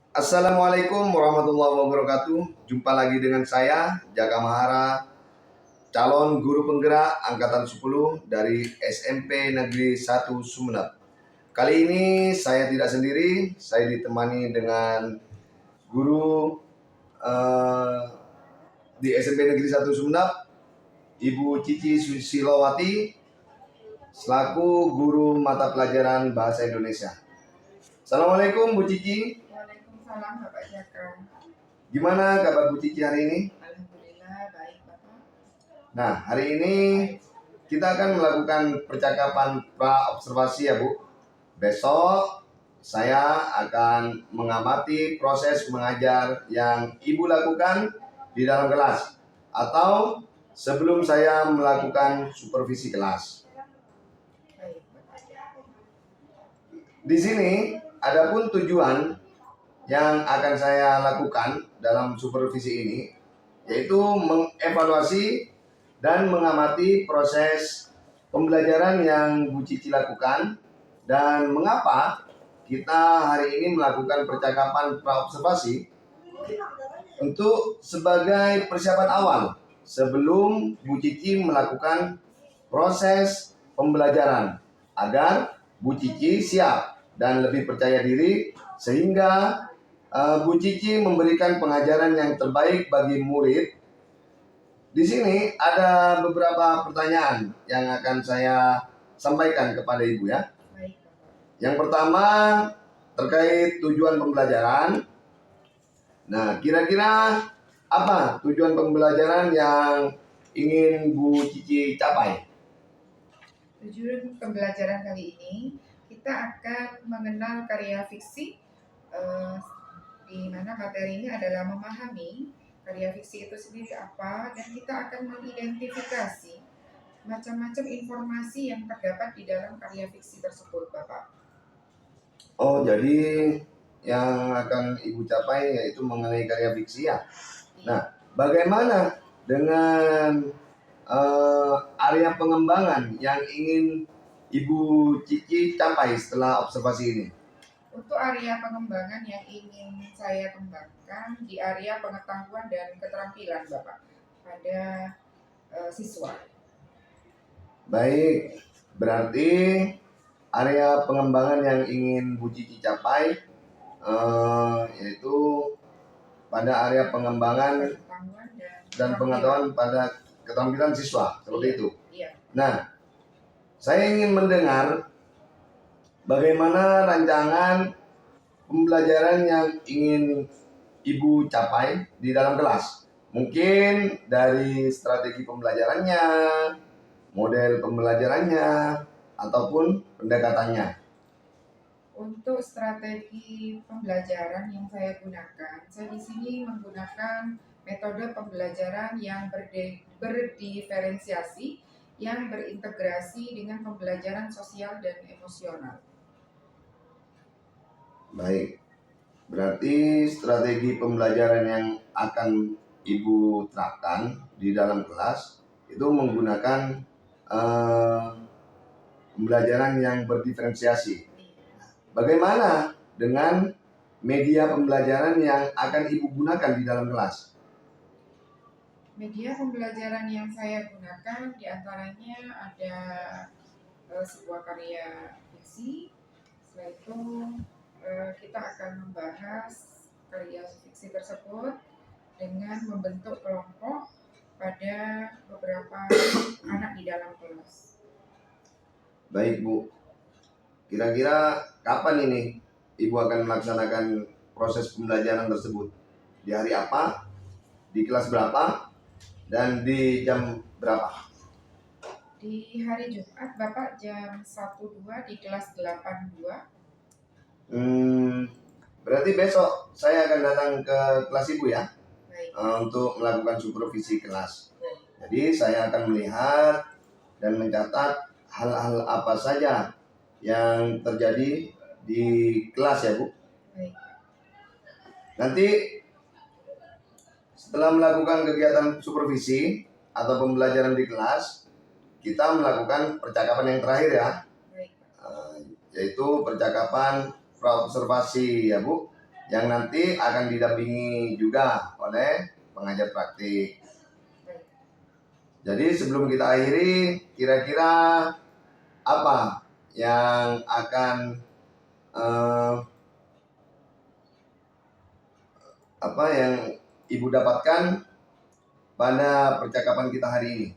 Assalamualaikum warahmatullahi wabarakatuh. Jumpa lagi dengan saya, Jaka Mahara, calon guru penggerak Angkatan 10 dari SMP Negeri 1 Sumeneb. Kali ini saya tidak sendiri, saya ditemani dengan guru eh, di SMP Negeri 1 Sumeneb, Ibu Cici Susilowati, selaku guru mata pelajaran Bahasa Indonesia. Assalamualaikum Bu Cici. Waalaikumsalam Bapak Jaka. Gimana kabar Bu Cici hari ini? Alhamdulillah baik Bapak. Nah, hari ini kita akan melakukan percakapan pra-observasi ya Bu. Besok saya akan mengamati proses mengajar yang Ibu lakukan di dalam kelas atau sebelum saya melakukan supervisi kelas. Baik Bapak. Di sini adapun tujuan yang akan saya lakukan dalam supervisi ini yaitu mengevaluasi dan mengamati proses pembelajaran yang Bu Cici lakukan dan mengapa kita hari ini melakukan percakapan pra-observasi untuk sebagai persiapan awal sebelum Bu Cici melakukan proses pembelajaran agar Bu Cici siap dan lebih percaya diri sehingga Bu Cici memberikan pengajaran yang terbaik bagi murid. Di sini ada beberapa pertanyaan yang akan saya sampaikan kepada Ibu ya. Baik Bapak. Yang pertama terkait tujuan pembelajaran. Nah, kira-kira apa tujuan pembelajaran yang ingin Bu Cici capai? Tujuan pembelajaran kali ini kita akan mengenal karya fiksi, di mana materi ini adalah memahami karya fiksi itu sendiri apa, dan kita akan mengidentifikasi macam-macam informasi yang terdapat di dalam karya fiksi tersebut Bapak. Oh, jadi yang akan Ibu capai yaitu mengenai karya fiksi ya. Nah, bagaimana dengan area pengembangan yang ingin Ibu Cici capai setelah observasi ini? Untuk area pengembangan yang ingin saya kembangkan di area pengetahuan dan keterampilan Bapak pada siswa. Baik, berarti area pengembangan yang ingin Bu Cici capai yaitu pada area pengembangan Pengetahuan dan pengetahuan pada keterampilan siswa, seperti itu. Iya. Nah, saya ingin mendengar bagaimana rancangan pembelajaran yang ingin Ibu capai di dalam kelas. Mungkin dari strategi pembelajarannya, model pembelajarannya, ataupun pendekatannya. Untuk strategi pembelajaran yang saya gunakan, saya di sini menggunakan metode pembelajaran yang berdiferensiasi, yang berintegrasi dengan pembelajaran sosial dan emosional. Baik, berarti strategi pembelajaran yang akan Ibu terapkan di dalam kelas itu menggunakan pembelajaran yang berdiferensiasi. Bagaimana dengan media pembelajaran yang akan Ibu gunakan di dalam kelas? Media pembelajaran yang saya gunakan diantaranya ada sebuah karya fiksi. Setelah itu kita akan membahas karya fiksi tersebut dengan membentuk kelompok pada beberapa anak di dalam kelas. Baik Bu, kira-kira kapan ini Ibu akan melaksanakan proses pembelajaran tersebut? Di hari apa? Di kelas berapa? Dan di jam berapa? Di hari Jumat Bapak jam 1-2 di kelas 8-2. Berarti besok saya akan datang ke kelas Ibu ya. Baik. Untuk melakukan supervisi kelas. Jadi saya akan melihat dan mencatat hal-hal apa saja yang terjadi di kelas ya Bu. Baik. Nanti setelah melakukan kegiatan supervisi atau pembelajaran di kelas, kita melakukan percakapan yang terakhir ya. Baik. Yaitu percakapan pra-observasi ya Bu. yang nanti akan didampingi juga oleh pengajar praktik. Jadi sebelum kita akhiri, kira-kira apa yang akan apa yang Ibu dapatkan pada percakapan kita hari ini?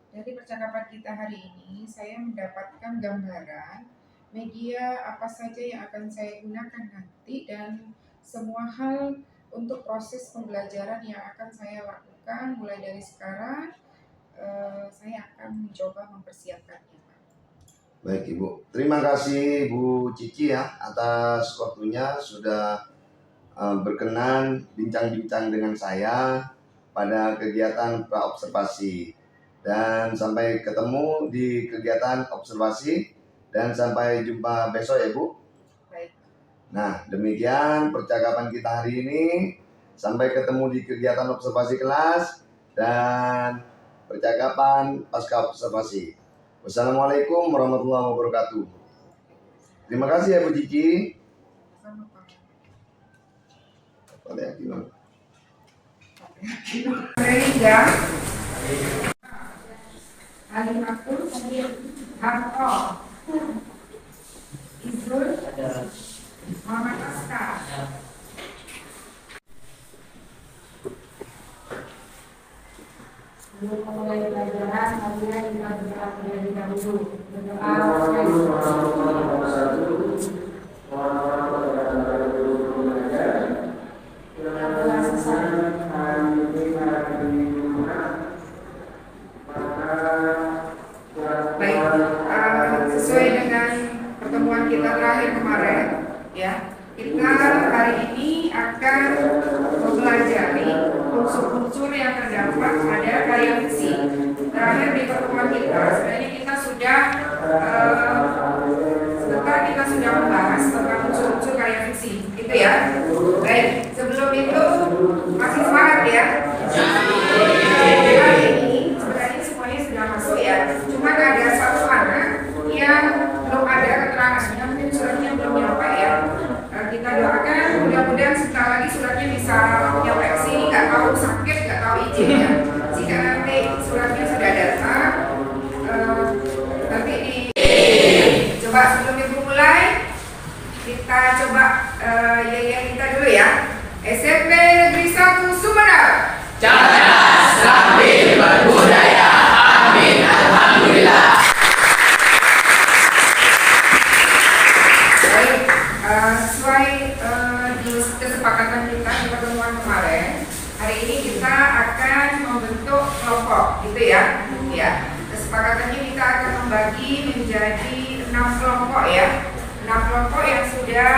Dari percakapan kita hari ini, saya mendapatkan gambaran media apa saja yang akan saya gunakan nanti dan semua hal untuk proses pembelajaran yang akan saya lakukan mulai dari sekarang. Saya akan mencoba mempersiapkannya. Baik Ibu, terima kasih Bu Cici ya atas waktunya sudah berkenan bincang-bincang dengan saya pada kegiatan praobservasi. Dan sampai ketemu di kegiatan observasi dan sampai jumpa besok ya Bu. Baik. Nah, demikian percakapan kita hari ini. Sampai ketemu di kegiatan observasi kelas dan percakapan pasca observasi. Wassalamualaikum warahmatullahi wabarakatuh. Terima kasih ya Bu Cici. Reza Alimatul Harto Izul Muhammad Askar. Sebelum memulai pelajaran, marilah kita berdoa terlebih dahulu. Berdoa sesuai dengan pertemuan kita terakhir kemarin, ya, kita hari ini akan mempelajari unsur-unsur yang terdapat pada karya fiksi. Terakhir di pertemuan kita, sebenarnya kita sudah membahas tentang unsur-unsur karya fiksi, gitu ya. Baik, sebelum itu masih semangat ya. Hari ini sebenarnya semuanya sudah masuk ya. Cuma ada satu anak yang belum ada keterangannya, mungkin suratnya belum nyampe ya. Kita doakan mudah-mudahan sebentar lagi suratnya bisa nyampe ke sini. Nggak tahu sakit, nggak tahu izin ya. Jika nanti suratnya sudah datang, nanti coba sebelum ibu mulai, kita coba yel kita dulu ya. SMP Negeri 1 Sumedang. Cerdas sambil berbudaya. Amin. Alhamdulillah. Baik, sesuai di kesepakatan kita di pertemuan kemarin, hari ini kita akan membentuk kelompok, gitu ya. Ya, kesepakatannya kita akan membagi menjadi 6 kelompok ya. 6 kelompok yang sudah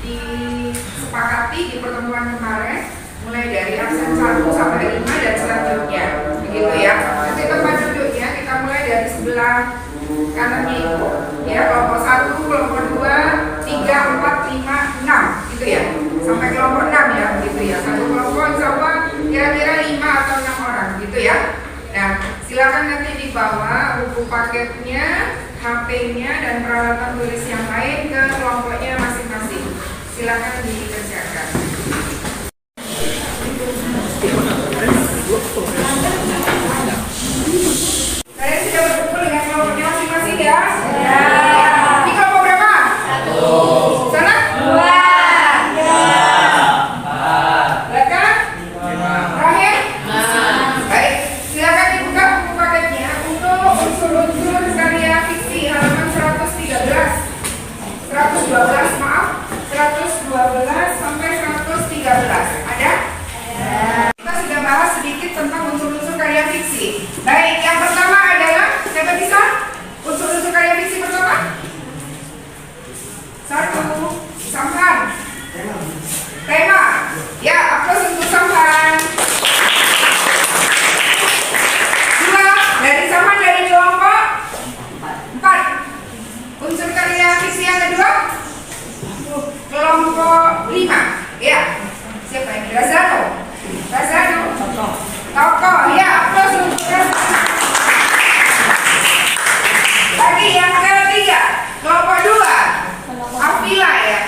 disepakati di pertemuan kemarin, mulai dari absen 1 sampai 5 dan selanjutnya, begitu ya. Nanti tempat duduknya kita mulai dari sebelah kanannya ibu, ya, kelompok 1, kelompok 2, 3, 4, 5, 6, gitu ya, sampai kelompok 6 ya, gitu ya. Satu kelompok insya Allah kira-kira 5 atau 6 orang, gitu ya. Nah, silakan nanti dibawa buku paketnya, HP-nya, dan peralatan tulis yang lain ke kelompoknya masing-masing. Silakan dikerjakan. Kalian sudah berkumpul dengan kelompoknya masing-masing ya? Ya. Ini kelompok berapa? 1. Sana? 2. Ya. Belakang? 5. Terakhir? 6. Baik, silakan dibuka buku paketnya untuk unsur-unsur karya fiksi halaman 112 maaf, 112 sampai 113. Ada? Kita sudah bahas sedikit tentang unsur-unsur karya fiksi. Baik, yang pertama adalah, siapa bisa? Unsur-unsur karya fiksi pertama? 1. Sampan. Tema. Ya, aplaus untuk sampan. 2. Dari sampan dari kelompok 4. Unsur karya fiksi yang kedua? Kelompok 5. Ya. Siapa ini? Razano. Tokoh. Ya, aplaus untuk Razano. Lagi yang ketiga, kelompok 2. Afila ya.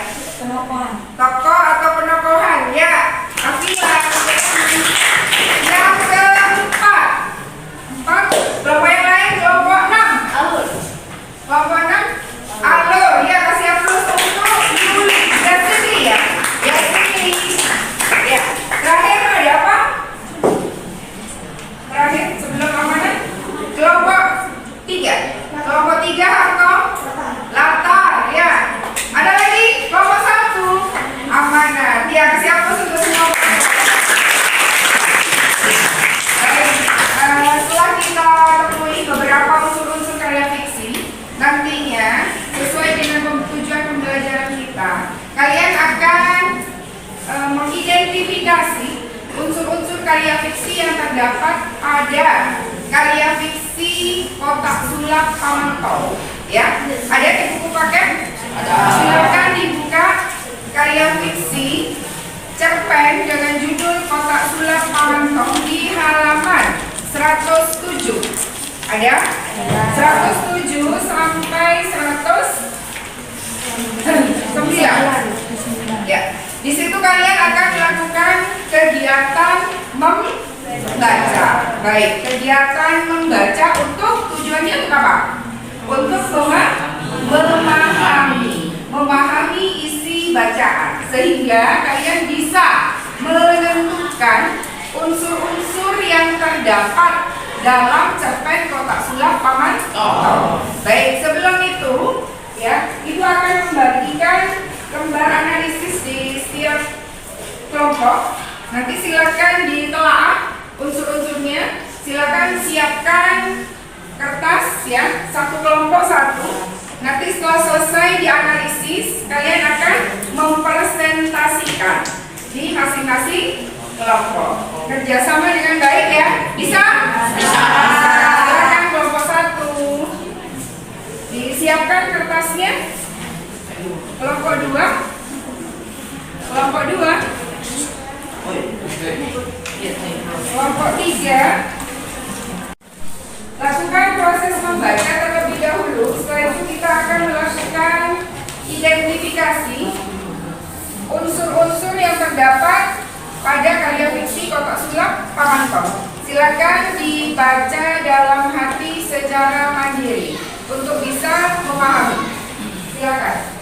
Tokoh kalian akan mengidentifikasi unsur-unsur karya fiksi yang terdapat pada karya fiksi Kotak Sulap Pamantau. Ya, ada di buku paket? Silakan dibuka karya fiksi cerpen dengan judul Kotak Sulap Pamantau di halaman 107. Ada? 107 sampai 109. Ya. Di situ kalian akan melakukan kegiatan membaca. Baik, kegiatan membaca untuk tujuannya untuk apa? Untuk memahami isi bacaan, sehingga kalian bisa menentukan unsur-unsur yang terdapat dalam cerpen Kotak Sulap Pamantau. Baik, sebelum itu ya, itu akan membagikan lembar analisis di setiap kelompok. Nanti silakan ditelaah unsur-unsurnya. Silakan siapkan kertas ya, satu kelompok satu. Nanti setelah selesai dianalisis, kalian akan mempresentasikan di masing-masing kelompok. Kerjasama dengan baik ya, bisa? Bisa. Silakan kelompok satu. Disiapkan kertasnya. Kelompok 2. Kelompok 2. Kelompok 3. Lakukan proses membaca terlebih dahulu. Setelah itu kita akan melakukan identifikasi unsur-unsur yang terdapat pada karya fiksi Kotak Sulap Pamantau. Silakan dibaca dalam hati secara mandiri untuk bisa memahami. Silakan.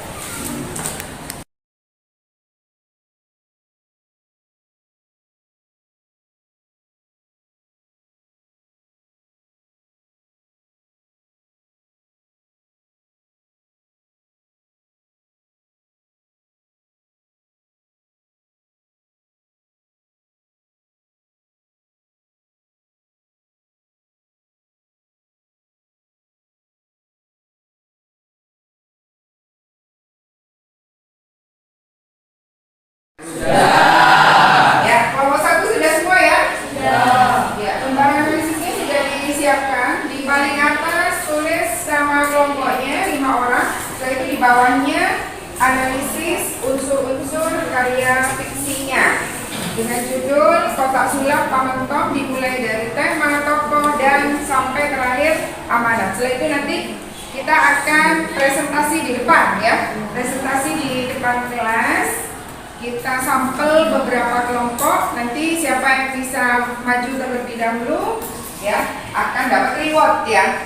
Ya, kelompok 1 sudah semua ya? Sudah. Ya, lembar analisisnya sudah disiapkan. Di paling atas tulis nama kelompoknya 5 orang. Setelah itu di bawahnya analisis unsur-unsur karya fiksinya dengan judul Kotak Sulap Pamantau, dimulai dari tema, tokoh, dan sampai terakhir amanat. Setelah itu nanti kita akan presentasi di depan ya, presentasi di depan kelas. Kita sampel beberapa kelompok, nanti siapa yang bisa maju terlebih dahulu ya akan dapat reward ya.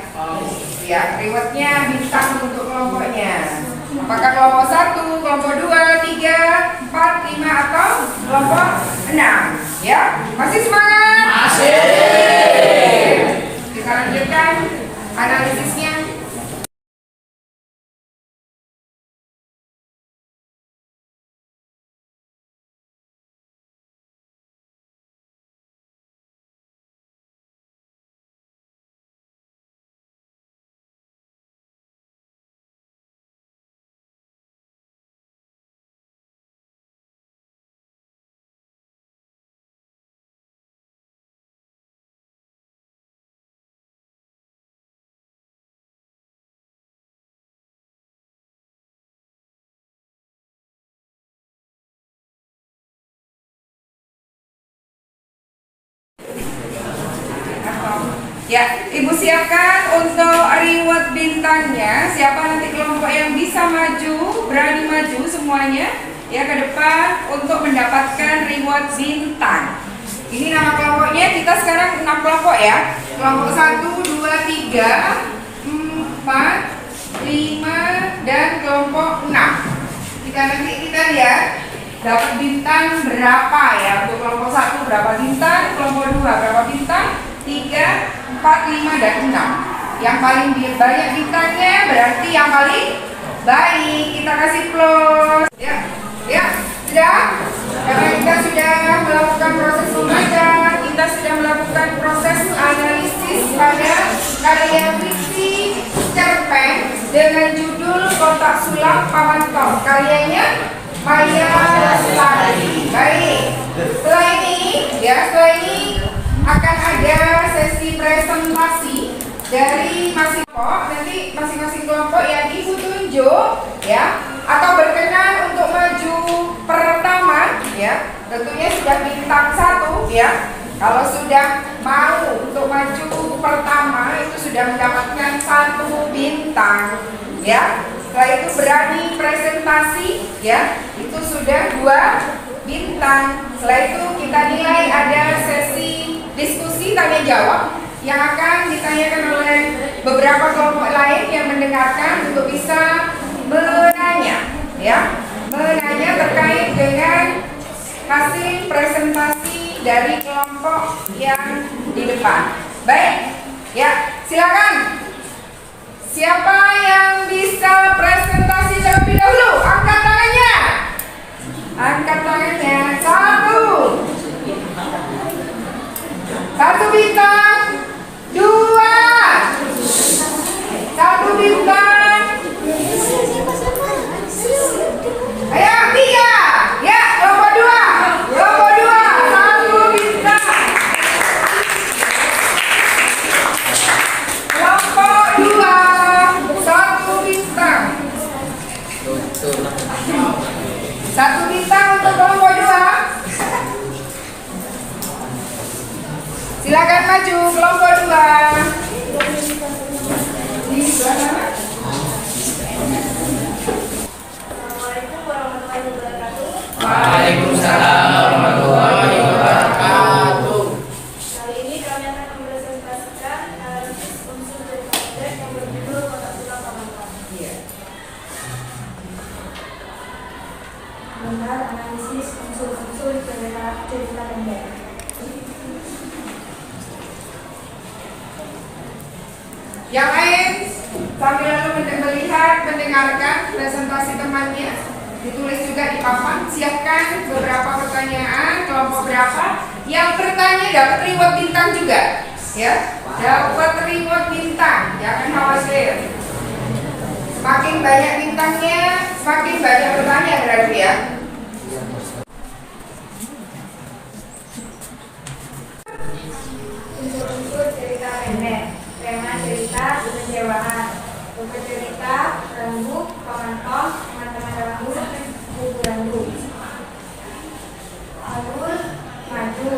Ya, rewardnya bintang untuk kelompoknya. Apakah kelompok 1, kelompok 2, 3, 4, 5 atau kelompok 6 ya? Masih semangat? Masih. Kita lanjutkan analisisnya. Ya, Ibu siapkan untuk reward bintangnya. Siapa nanti kelompok yang bisa maju, berani maju semuanya ya ke depan untuk mendapatkan reward bintang. Ini nama kelompoknya, kita sekarang 6 kelompok ya. Kelompok 1, 2, 3, 4, 5 dan kelompok 6. Nanti kita lihat dapat bintang berapa ya. Untuk kelompok 1 berapa bintang, kelompok 2 berapa bintang, 3, 4, 5, dan 6. Yang paling banyak bintangnya berarti yang paling baik. Kita kasih plus. Ya, sudah? Karena kita sudah melakukan proses membaca, kita sudah melakukan proses analisis pada karya fiksi cerpen dengan judul Kotak Sulap Pamantau. Karyanya Maya menunjuk ya atau berkenan untuk maju pertama ya, tentunya sudah bintang 1 ya. Kalau sudah mau untuk maju pertama itu sudah mendapatkan 1 bintang ya. Setelah itu berani presentasi ya, itu sudah 2 bintang. Setelah itu kita nilai ada sesi diskusi tanya jawab yang akan ditanyakan oleh beberapa kelompok lain yang mendengarkan untuk bisa menanya ya, menanya terkait dengan hasil presentasi dari kelompok yang di depan. Baik, ya silakan. Siapa yang bisa presentasi terlebih dahulu? Angkat tangannya. Angkat tangannya. 1 bintang. 2 1 bintang. Ayo 3. Ya, kelompok 2. Kelompok 2 1 bintang. Kelompok 2 1 bintang. 1 bintang untuk kelompok 2. Silakan maju kelompok 2. Di sebelah sana. Assalamualaikum warahmatullahi wabarakatuh. Waalaikumsalam warahmatullahi wabarakatuh. Kali ini kami akan mempresentasikan analisis unsur cerita pendek yang berjudul Kotak Tulang Penonton. Benar, analisis unsur-unsur cerita pendek. Yang lain sambil lalu melihat, mendengarkan presentasi temannya, ditulis juga di papan. Siapkan beberapa pertanyaan, kelompok berapa. Yang bertanya dapat reward bintang juga, ya, dapat reward bintang. Jangan khawatir. Semakin banyak bintangnya, semakin banyak bertanya berarti ya. Unsur-unsur cerita pendek. Tema cerita kekecewaan. Buku cerita rembuk, penonton, teman-teman rembuk, buku rembuk. Alur maju.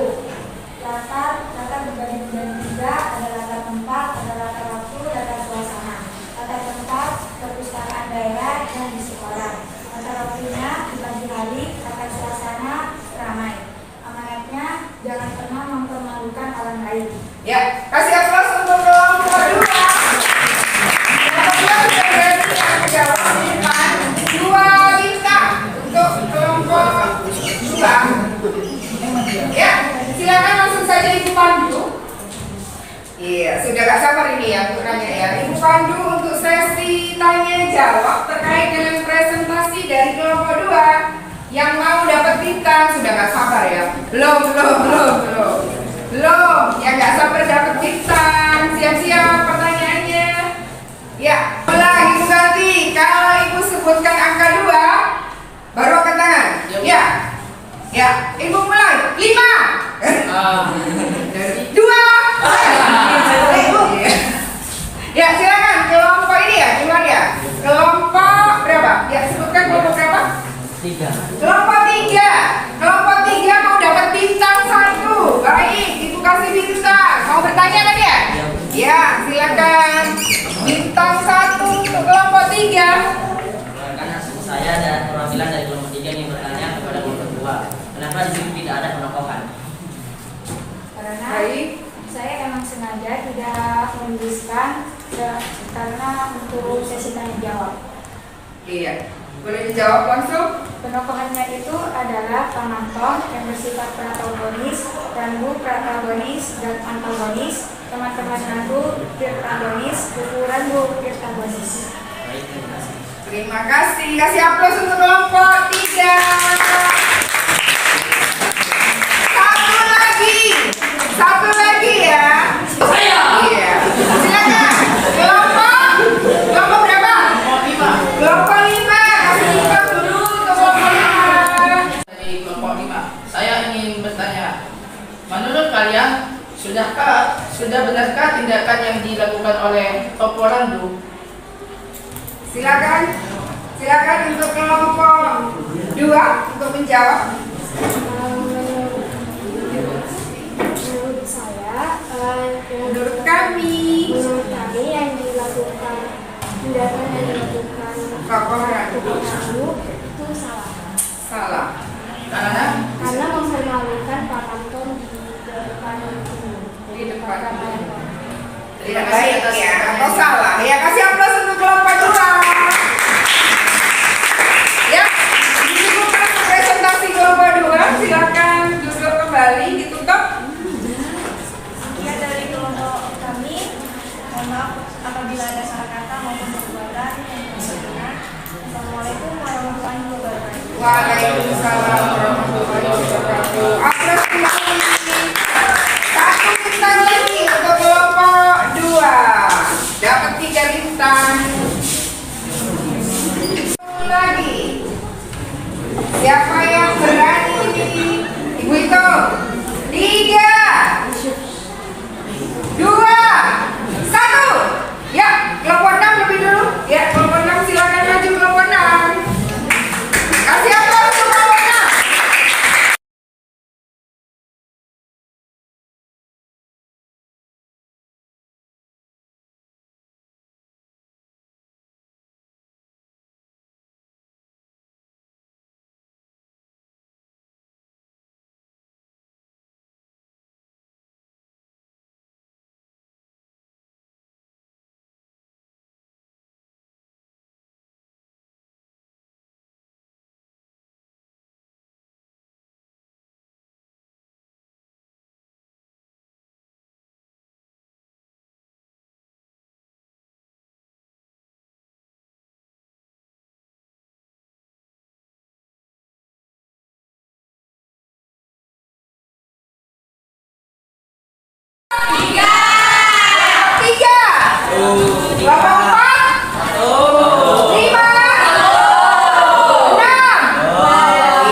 Latar berbagi menjadi 3, ada latar tempat, ada latar waktu, latar suasana. Latar tempat perpustakaan daerah dan di sekolah. Latar waktunya di pagi hari, latar suasana ramai. Amanatnya jangan pernah mempermalukan orang lain. Ya, kasih aplaus untuk kelompok 2. Kelompok 2 sudah berhasil menjawab di depan 2 bintang untuk kelompok 2. Ya, silakan langsung saja Ibu Pandu. Iya, sudah gak sabar ini ya untuk nanya ya. Ibu Pandu untuk sesi tanya jawab terkait dengan presentasi dari kelompok 2 yang mau dapat bintang. Sudah gak sabar ya? Belum, yang gak sabar dapat bintang. Siap-siap pertanyaannya. Ya, mulai Ibu ganti. Kalau Ibu sebutkan angka 2 baru angkat tangan. Ya, Ibu mulai. 5 2 Ya, silakan kelompok ini ya, gimana ya? Kelompok berapa? Ya, sebutkan kelompok berapa? 3. Kelompok 3. Kelompok 3 mau dapat bintang 1. Baik, Ibu kasih bintang. Mau bertanya kan ya? Ya, silakan. Bintang 1 untuk kelompok 3. Karena saya dan perwakilan dari kelompok 3 ini bertanya kepada kelompok 2, kenapa di sini tidak ada penokohan? Karena Baik. saya emang sengaja tidak menuliskan karena untuk sesi tanya jawab. Iya. Boleh dijawab langsung? Penokohannya itu adalah penonton yang bersifat protagonis, Randu protagonis dan antagonis, teman-teman Randu protagonis, buku Randu protagonis. Baik, terima kasih. Terima kasih. Kasih aplaus untuk kelompok 3. Satu lagi ya. Iya. Silakan. Kelompok berapa? Kelompok 5. Kasih bintang dulu untuk kelompok 5. Dari kelompok 5, saya ingin bertanya, menurut kalian sudah benarkah tindakan yang dilakukan oleh Topo Randu? Silakan. Silakan untuk kelompok 2 untuk menjawab. Menurut saya, Menurut kami, yang dilakukan tindakan yang dilakukan Bapak kamu itu salah. salah. Karena mempermalukan Pak Anton di depan kamera. Tidak baik ya, atau salah. Ya, kasih aplaus untuk kelompok 2. Ya, dicukupkan presentasi kelompok 2. Silakan duduk kembali, ditutup. Ya, dari kelompok kami, mohon maaf apabila ada salah kata maupun perbuatan yang berkenan. Assalamualaikum warahmatullahi wabarakatuh. Waalaikumsalam warahmatullahi wabarakatuh. Aplaus kembali. Satu bintang lagi untuk kelompok 2. Dapat 3 bintang. Lagi. Siapa yang berani? Ibu itu. 3, 2, 1. Ya, kelompok 6 lebih dulu. Ya, kelompok 6 silakan maju kelompok 6. Kasih aplaus untuk kelompok 6. Tiga, kelompok 4, 5, 6.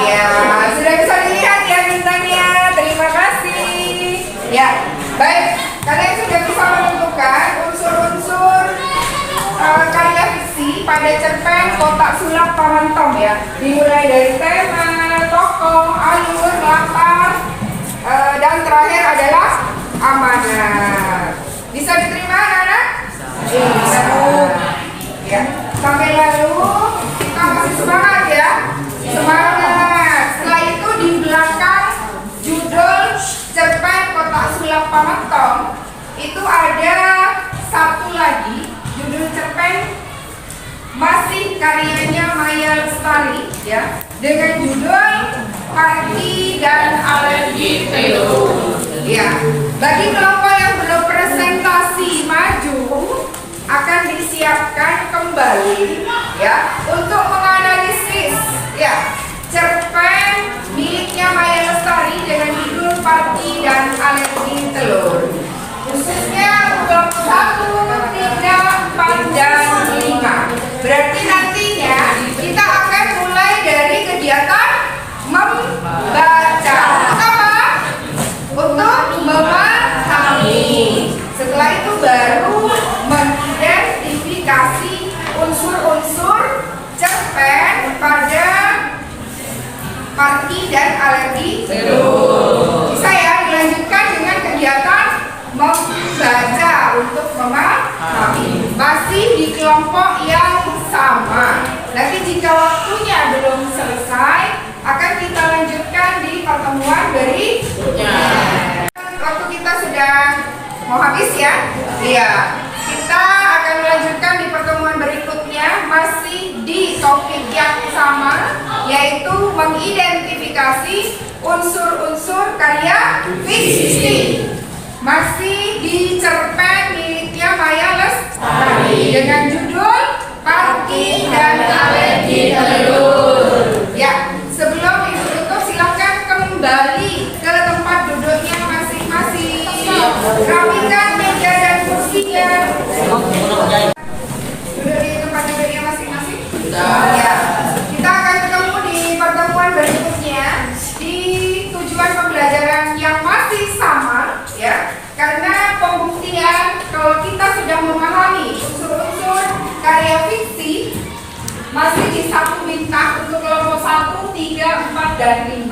Iya, sudah bisa dilihat ya bintangnya. Terima kasih. Ya, baik. Kalian sudah bisa menentukan unsur-unsur karya fiksi pada cerpen Kotak Sulap Paman Tom ya. Dimulai dari tema, tokoh, alur, latar, dan terakhir adalah amanat. Bisa diterima anak-anak? Bisa. Ya. Sampai lalu kita masih semangat ya. Semangat. Setelah itu di belakang judul cerpen Kotak Sulap Paman Tom itu ada satu lagi judul cerpen masih karyanya Maya Lestari ya, dengan judul Parti dan Alergi Telur. Ya, bagi kelompok yang belum presentasi maju akan disiapkan kembali ya untuk menganalisis ya cerpen miliknya Maya Lestari dengan judul Parti dan Alergi Telur. Khususnya kelompok 1, 3, 4, dan 5. Berarti nantinya kita akan mulai dari kegiatan membaca. Apa? Untuk memahami. Setelah itu baru mengidentifikasi unsur-unsur cerpen pada parti dan alergi telur. Bisa ya dilanjutkan dengan kegiatan membaca untuk memahami. Masih di kelompok yang sama. Nanti jika waktunya belum selesai, akan kita lanjutkan di pertemuan berikutnya. Waktu kita sudah mau habis ya? Iya. Kita akan melanjutkan di pertemuan berikutnya masih di topik yang sama, yaitu mengidentifikasi unsur-unsur karya fiksi. Masih di cerpen miliknya Maya Lestari dengan judul Parti dan Alergi Telur. Ya, sebelum ibu tutup silakan kembali ke tempat duduknya masing-masing. Rapikan meja dan kursinya. Duduk di tempat duduknya masing-masing. Ya, kita akan ketemu di pertemuan berikutnya di tujuan pembelajaran yang masih sama ya. Karena pembuktian kalau kita sudah memahami unsur-unsur karya fiksi, 4, dan 5.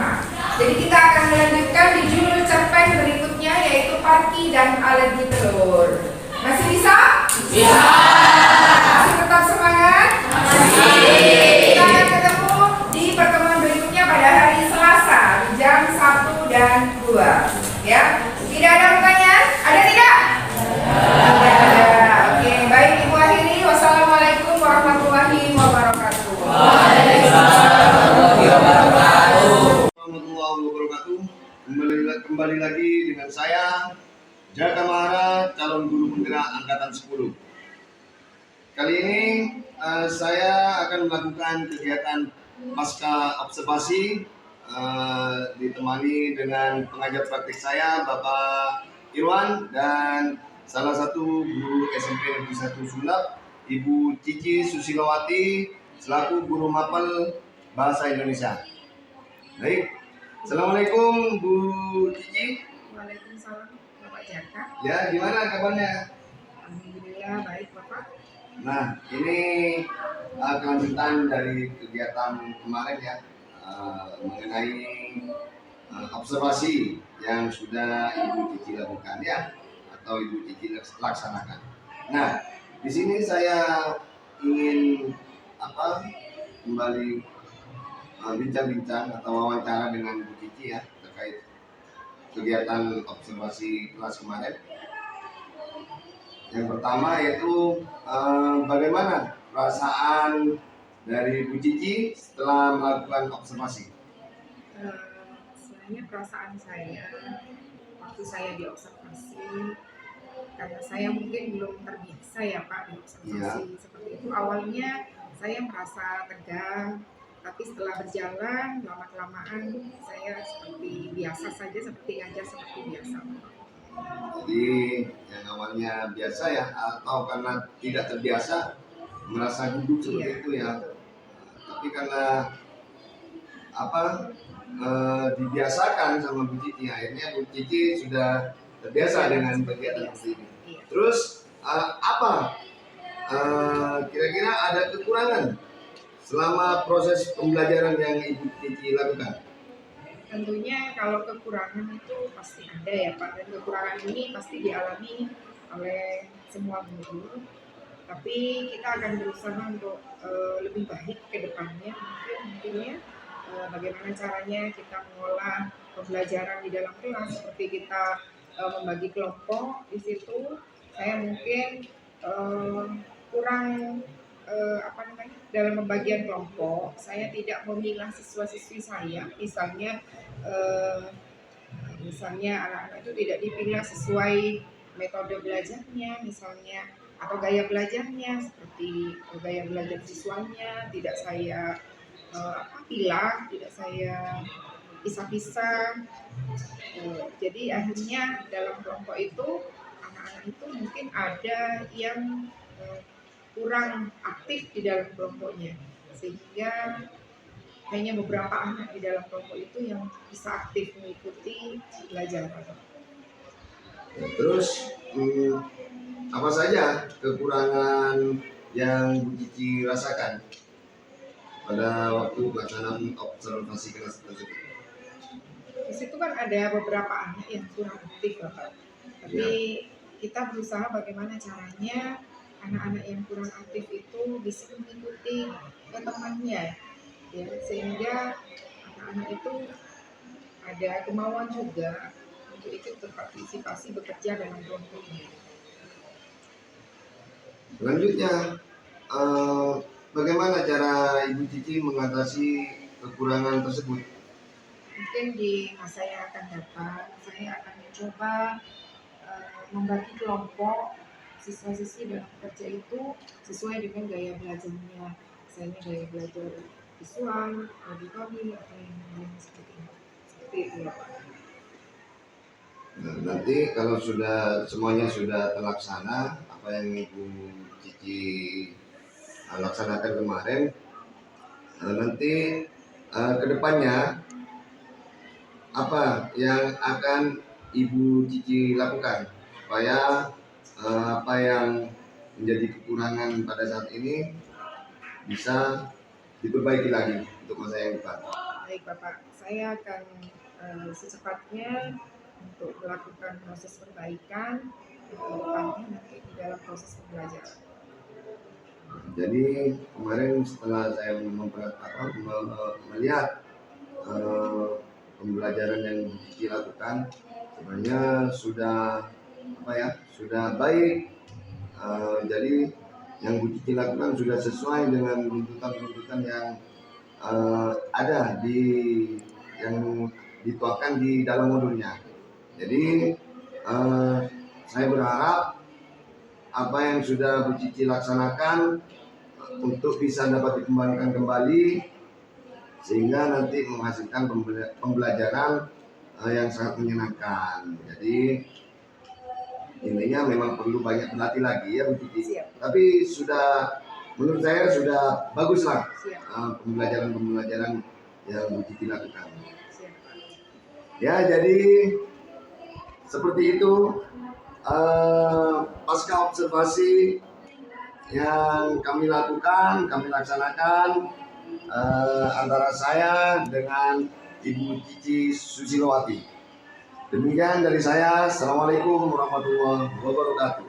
Jadi kita akan melanjutkan di judul cerpen berikutnya, yaitu Parki dan Alergi Telur. Masih bisa? Bisa. Masih tetap semangat? Kita akan ketemu di pertemuan berikutnya pada hari Selasa jam 1 dan 2. Ya, tidak ada pertanyaan? Ada tidak? Ada. Oke, baik, Ibu akhiri. Wassalamualaikum warahmatullahi wabarakatuh. Warahmatullahi wabarakatuh. Kembali lagi dengan saya Jaka Mahara, calon guru penggerak angkatan 10. Kali ini saya akan melakukan kegiatan pasca observasi ditemani dengan pengajar praktik saya Bapak Irwan dan salah satu guru SMP Negeri 1 Sulap, Ibu Cici Susilowati selaku guru mapel Bahasa Indonesia. Baik, Assalamualaikum Bu Cici. Waalaikumsalam, Bapak Jaka. Ya, gimana kabarnya? Alhamdulillah baik, Bapak. Nah, ini kelanjutan dari kegiatan kemarin ya, mengenai observasi yang sudah Ibu Cici lakukan ya, atau Ibu Cici laksanakan. Nah, di sini saya ingin kembali bincang-bincang atau wawancara dengan Bu Cici ya terkait kegiatan observasi kelas kemarin. Yang pertama yaitu bagaimana perasaan dari Bu Cici setelah melakukan observasi? Sebenarnya perasaan saya waktu saya diobservasi, karena saya mungkin belum terbiasa ya Pak diobservasi seperti itu. Awalnya saya merasa tegang, tapi setelah berjalan lama-kelamaan saya seperti biasa saja, seperti ngajar seperti biasa. Jadi yang awalnya biasa ya, atau karena tidak terbiasa merasa gugup seperti itu ya. Tapi karena dibiasakan sama Bu Cici, akhirnya Bu Cici sudah terbiasa dengan kegiatan seperti ini. Terus kira-kira ada kekurangan selama proses pembelajaran yang Ibu Cici lakukan? Tentunya kalau kekurangan itu pasti ada ya Pak, dan kekurangan ini pasti dialami oleh semua guru. Tapi kita akan berusaha untuk lebih baik ke depannya, mungkin bagaimana caranya kita mengolah pembelajaran di dalam kelas, seperti kita membagi kelompok. Di situ saya mungkin kurang dalam pembagian kelompok. Saya tidak memilah siswa-siswi saya, misalnya anak-anak itu tidak dipilih sesuai metode belajarnya misalnya, atau gaya belajarnya, seperti gaya belajar siswanya tidak saya pilah, tidak saya pisah-pisah. Jadi akhirnya dalam kelompok itu anak-anak itu mungkin ada yang kurang aktif di dalam kelompoknya, sehingga hanya beberapa anak di dalam kelompok itu yang bisa aktif mengikuti pelajaran. Terus apa saja kekurangan yang Bu Cici rasakan pada waktu pelaksanaan observasi kelas tersebut? Di situ kan ada beberapa anak yang kurang aktif, Bapak. Tapi kita berusaha bagaimana caranya anak-anak yang kurang aktif itu bisa mengikuti temannya, ya, sehingga anak-anak itu ada kemauan juga untuk ikut berpartisipasi bekerja dalam kelompoknya. Selanjutnya, bagaimana cara Ibu Cici mengatasi kekurangan tersebut? Mungkin di masa yang akan datang saya akan mencoba membagi kelompok siswa-siswi dalam kerja itu sesuai dengan gaya belajarnya. Misalnya gaya belajar visual, auditory, atau yang lain seperti itu ya Pak. Nah, nanti kalau semuanya sudah terlaksana, apa yang Ibu Cici laksanakan kemarin, nanti kedepannya apa yang akan Ibu Cici lakukan supaya apa yang menjadi kekurangan pada saat ini bisa diperbaiki lagi untuk masa yang depan? Baik Bapak, saya akan secepatnya untuk melakukan proses perbaikan depannya nanti di dalam proses pembelajaran. Jadi kemarin setelah saya melihat pembelajaran yang dilakukan, sebenarnya sudah sudah baik. Jadi yang Bu Cici lakukan sudah sesuai dengan tuntutan-tuntutan yang ada yang dituangkan di dalam modulnya. Jadi saya berharap apa yang sudah Bu Cici laksanakan untuk bisa dapat dikembangkan kembali sehingga nanti menghasilkan pembelajaran yang sangat menyenangkan. Jadi intinya memang perlu banyak berlatih lagi ya Bu Cici. Siap. Tapi menurut saya sudah bagus lah Siap. pembelajaran yang Bu Cici lakukan. Siap. Ya, jadi seperti itu pasca observasi yang kami laksanakan antara saya dengan Ibu Cici Susilowati. Demikian dari saya. Assalamualaikum warahmatullahi wabarakatuh.